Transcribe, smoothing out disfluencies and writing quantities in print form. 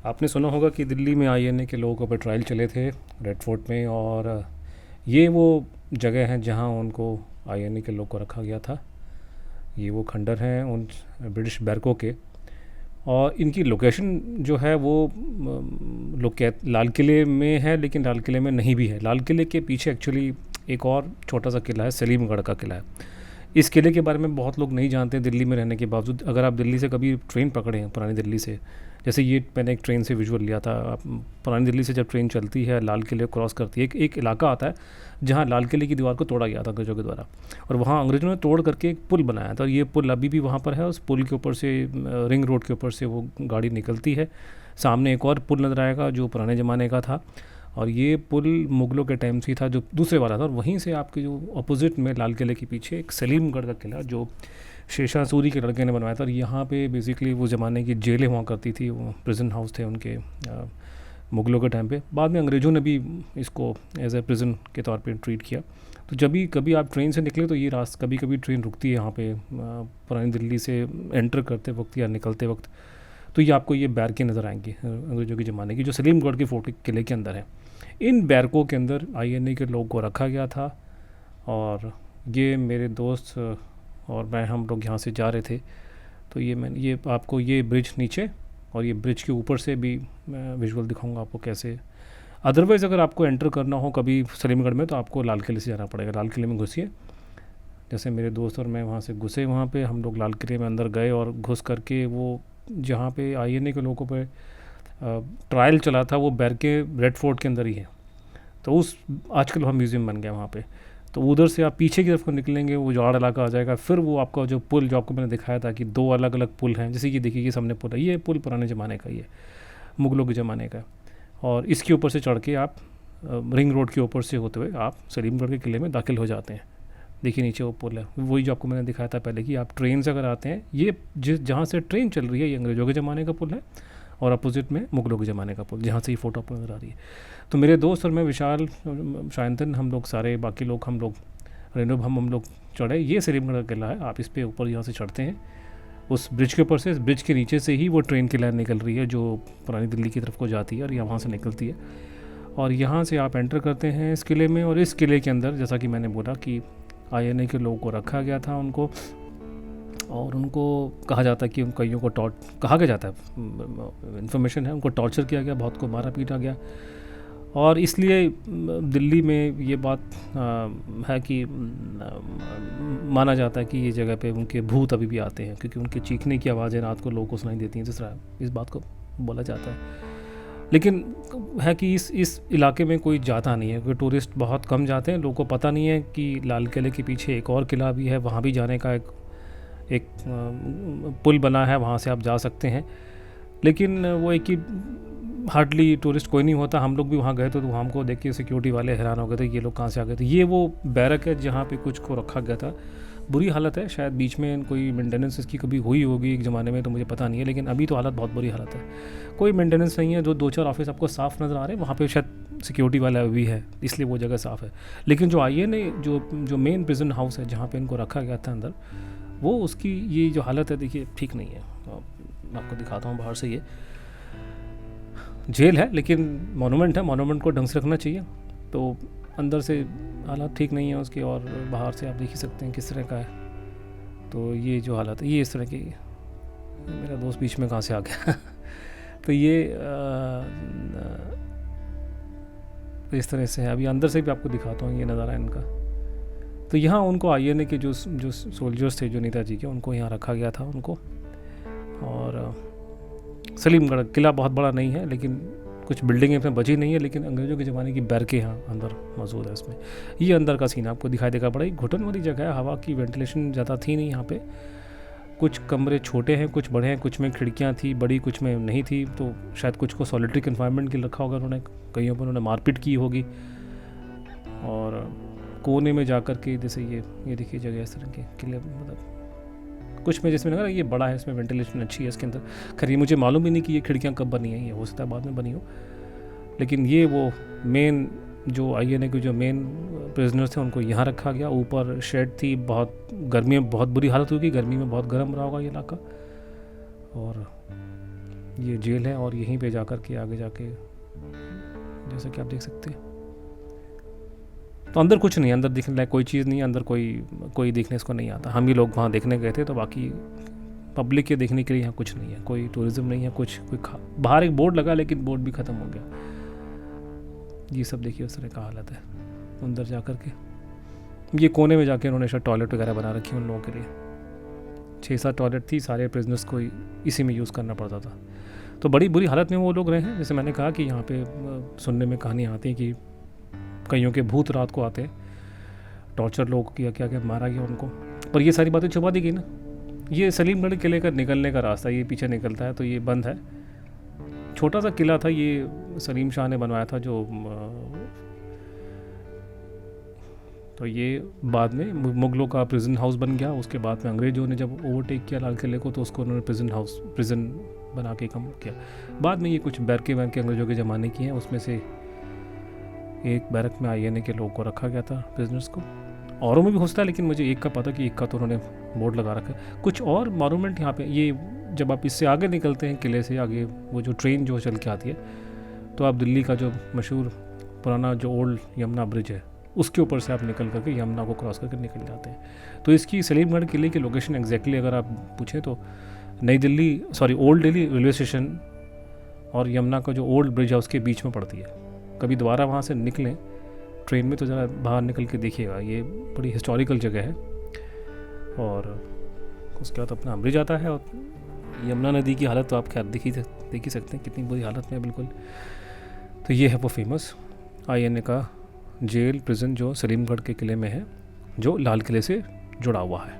आपने सुना होगा कि दिल्ली में आईएनए के लोगों पर ट्रायल चले थे रेड फोर्ट में। और ये वो जगह है जहां उनको आईएनए के लोग को रखा गया था। ये वो खंडर हैं उन ब्रिटिश बैरकों के। और इनकी लोकेशन जो है वो लोग कह लाल किले में है, लेकिन लाल किले में नहीं भी है। लाल किले के पीछे एक्चुअली एक और छोटा सा किला है, सलीमगढ़ का किला है। इस किले के बारे में बहुत लोग नहीं जानते दिल्ली में रहने के बावजूद। अगर आप दिल्ली से कभी ट्रेन पकड़े हैं पुरानी दिल्ली से, जैसे ये मैंने एक ट्रेन से विजुअल लिया था। आप पुरानी दिल्ली से जब ट्रेन चलती है लाल किले को क्रॉस करती है, एक इलाका आता है जहाँ लाल किले की दीवार को तोड़ा गया था अंग्रेज़ों के द्वारा। और वहाँ अंग्रेज़ों ने तोड़ करके एक पुल बनाया था, और ये पुल अभी भी वहाँ पर है। उस पुल के ऊपर से रिंग रोड के ऊपर से वो गाड़ी निकलती है। सामने एक और पुल नज़र आएगा जो पुराने ज़माने का था, और ये पुल मुग़लों के टाइम से ही था जो दूसरे वाला था। और वहीं से आपके जो अपोजिट में लाल किले के पीछे एक सलीमगढ़ का किला जो शेरशाह सूरी के लड़के ने बनवाया था। और यहाँ पे बेसिकली वो ज़माने की जेलें हुआ करती थी, वो प्रिजन हाउस थे उनके मुग़लों के टाइम पे। बाद में अंग्रेज़ों ने भी इसको एज ए प्रिजन के तौर पे ट्रीट किया। तो जब भी कभी आप ट्रेन से निकले तो ये रास्ता कभी कभी ट्रेन रुकती है यहाँ पे पुरानी दिल्ली से एंटर करते वक्त या निकलते वक्त। तो ये आपको ये बैरकें नज़र आएंगी अंग्रेज़ों के ज़माने की, जो सलीमगढ़ के फोर्ट किले के अंदर है। इन बैरकों के अंदर आईएनए के लोगों को रखा गया था। और ये मेरे दोस्त और मैं, हम लोग यहाँ से जा रहे थे। तो ये आपको ये ब्रिज नीचे और ये ब्रिज के ऊपर से भी मैं विजुअल दिखाऊंगा आपको कैसे। अदरवाइज़ अगर आपको एंटर करना हो कभी सलीमगढ़ में तो आपको लाल किले से जाना पड़ेगा। लाल किले में घुसिए, जैसे मेरे दोस्त और मैं वहाँ से घुसे, वहाँ पे हम लोग लाल किले में अंदर गए और घुस करके वो जहाँ पे आईएनए के लोगों पे ट्रायल चला था वो बैरके रेड फोर्ट के अंदर ही है। तो उस आजकल वहाँ म्यूज़ियम बन गया वहाँ पे। तो उधर से आप पीछे की तरफ को निकलेंगे, वो झाड़ इलाका आ जाएगा। फिर वो आपका जो पुल जो आपको मैंने दिखाया था कि दो अलग अलग पुल हैं, जैसे ये देखिए ये सामने पुल है, ये पुल पुराने ज़माने का ही है, मुग़लों के ज़माने का। और इसके ऊपर से चढ़ के आप रिंग रोड के ऊपर से होते हुए आप सलीमगढ़ के किले में दाखिल हो जाते हैं। देखिए नीचे वो पुल है, वही जो आपको मैंने दिखाया था पहले कि आप ट्रेन से अगर आते हैं, ये जहाँ से ट्रेन चल रही है ये अंग्रेज़ों के ज़माने का पुल है, और अपोजिट में मुग़लों के ज़माने का पुल, जहाँ से ये फ़ोटो आपको नज़र आ रही है। तो मेरे दोस्त और मैं, विशाल, शायंतन, हम लोग सारे बाकी लोग, हम लोग रेनोब, हम लोग चढ़े। ये सलीमगढ़ का किला है। आप इस पे ऊपर यहाँ से चढ़ते हैं उस ब्रिज के ऊपर से। इस ब्रिज के नीचे से ही वो ट्रेन की लाइन निकल रही है जो पुरानी दिल्ली की तरफ को जाती है और यहाँ से निकलती है। और यहाँ से आप एंटर करते हैं इस किले में। और इस किले के अंदर जैसा कि मैंने बोला कि आईएनए के लोगों को रखा गया था उनको, और उनको कहा जाता है कि उन कईयों को कहा गया जाता है, इन्फॉर्मेशन है, उनको टॉर्चर किया गया, बहुत को मारा पीटा गया। और इसलिए दिल्ली में ये बात है कि माना जाता है कि ये जगह पे उनके भूत अभी भी आते हैं, क्योंकि उनके चीखने की आवाज़ें रात को लोगों को सुनाई देती हैं, जिस तरह इस बात को बोला जाता है। लेकिन है कि इस इलाके में कोई जाता नहीं है, क्योंकि टूरिस्ट बहुत कम जाते हैं। लोगों को पता नहीं है कि लाल किले के पीछे एक और किला भी है, वहाँ भी जाने का एक पुल बना है, वहाँ से आप जा सकते हैं। लेकिन वो एक ही हार्डली टूरिस्ट कोई नहीं होता। हम लोग भी वहाँ गए तो हमको देख के सिक्योरिटी वाले हैरान हो गए थे, ये लोग कहाँ से आ गए थे। ये वो बैरक है जहाँ पे कुछ को रखा गया था। बुरी हालत है, शायद बीच में कोई मेंटेनेंस इसकी कभी हुई होगी एक ज़माने में, तो मुझे पता नहीं है। लेकिन अभी तो हालत बहुत बुरी हालत है, कोई मेंटेनेंस नहीं है। जो 2-4 ऑफिस आपको साफ़ नज़र आ रहे हैं वहाँ पे शायद सिक्योरिटी वाला भी है, इसलिए वो जगह साफ़ है। लेकिन जो आईएनए जो मेन प्रिजन हाउस है जहाँ पे इनको रखा गया था अंदर, वो उसकी ये जो हालत है देखिए ठीक नहीं है। तो मैं आपको दिखाता हूँ बाहर से। ये जेल है लेकिन मोनूमेंट है, मोनूमेंट को ढंग से रखना चाहिए। तो अंदर से हालात ठीक नहीं है उसके, और बाहर से आप देख ही सकते हैं किस तरह का है। तो ये जो हालत है ये इस तरह की। मेरा दोस्त बीच में कहाँ से आ गया तो ये इस तरह से है। अभी अंदर से भी आपको दिखाता हूँ ये नज़ारा इनका। तो यहाँ उनको आईएनए के जो सोल्जर्स थे, जो नेताजी के, उनको यहाँ रखा गया था उनको। और सलीमगढ़ किला बहुत बड़ा नहीं है, लेकिन कुछ बिल्डिंगें इसमें बची नहीं है, लेकिन अंग्रेज़ों के ज़माने की बैरकें यहाँ अंदर मौजूद है इसमें। ये अंदर का सीन आपको दिखाई देगा। बड़ा ही घुटन वाली जगह है, हवा की वेंटिलेशन ज़्यादा थी नहीं यहाँ पे। कुछ कमरे छोटे हैं, कुछ बड़े हैं, कुछ में खिड़कियाँ थी बड़ी, कुछ में नहीं थी। तो शायद कुछ को सॉलिटरी कन्फाइनमेंट के लिए रखा होगा उन्होंने, कईयों पर उन्होंने मारपीट की होगी। और कोने में जा कर के जैसे ये देखिए जगह इस तरह के किले, मतलब कुछ में जिसमें लगा ये बड़ा है, इसमें वेंटिलेशन अच्छी है इसके अंदर। खैर ये मुझे मालूम भी नहीं कि ये खिड़कियाँ कब बनी हैं, ये हो सकता है बाद में बनी हो। लेकिन ये वो मेन जो आईएनए के जो मेन प्रिजनर्स थे उनको यहाँ रखा गया। ऊपर शेड थी, बहुत गर्मी में बहुत बुरी हालत होगी, गर्मी में बहुत गर्म रहा होगा ये इलाका। और ये जेल है और यहीं पे जाकर के आगे जाके जैसा कि आप देख सकते हैं। तो अंदर कुछ नहीं, अंदर दिखने लायक कोई चीज़ नहीं है, अंदर कोई देखने इसको नहीं आता। हम ही लोग वहाँ देखने गए थे, तो बाकी पब्लिक के देखने के लिए यहाँ कुछ नहीं है, कोई टूरिज़्म नहीं है, बाहर एक बोर्ड लगा, लेकिन बोर्ड भी ख़त्म हो गया। ये सब देखिए उस तरह का हालत है अंदर जा कर के। ये कोने में जाके उन्होंने शायद टॉयलेट वगैरह बना रखी उन लोगों के लिए। 6-7 टॉयलेट थी, सारे प्रिजनर्स को इसी में यूज़ करना पड़ता था। तो बड़ी बुरी हालत में वो लोग रहे हैं। जैसे मैंने कहा कि यहाँ पे सुनने में कहानियाँ आती हैं कि कईयों के भूत रात को आते हैं, टॉर्चर लोग किया, क्या क्या मारा गया उनको। पर ये सारी बातें छुपा दी गई ना। ये सलीमगढ़ किले का निकलने का रास्ता ये पीछे निकलता है, तो ये बंद है। छोटा सा किला था, ये सलीम शाह ने बनवाया था, जो तो ये बाद में मुगलों का प्रिजन हाउस बन गया। उसके बाद में अंग्रेज़ों ने जब ओवरटेक किया लाल किले को, तो उसको उन्होंने प्रिजन बना के कम किया। बाद में ये कुछ बैरके अंग्रेज़ों के ज़माने की हैं, उसमें से एक बैरक में आईएनए के लोगों को रखा गया था, प्रिजनर्स को। औरों में भी हो सकता है, लेकिन मुझे एक का पता कि एक का तो उन्होंने बोर्ड लगा रखा है। कुछ और मॉन्यूमेंट यहाँ पे, ये जब आप इससे आगे निकलते हैं किले से आगे, वो जो ट्रेन जो चल के आती है, तो आप दिल्ली का जो मशहूर पुराना जो ओल्ड यमुना ब्रिज है, उसके ऊपर से आप निकल करके यमुना को क्रॉस करके निकल जाते हैं। तो इसकी सलीमगढ़ किले की लोकेशन एग्जैक्टली अगर आप पूछें तो ओल्ड दिल्ली रेलवे स्टेशन और यमुना का जो ओल्ड ब्रिज है उसके बीच में पड़ती है। कभी दोबारा वहाँ से निकलें ट्रेन में तो ज़रा बाहर निकल के देखिएगा, ये बड़ी हिस्टोरिकल जगह है। और उसके बाद अपना ब्रिज आता है, और यमुना नदी की हालत तो आप खैर देख ही सकते हैं कितनी बुरी हालत में है बिल्कुल। तो ये है वो फेमस आईएनए का जेल प्रिजन जो सलीमगढ़ के किले में है, जो लाल किले से जुड़ा हुआ है।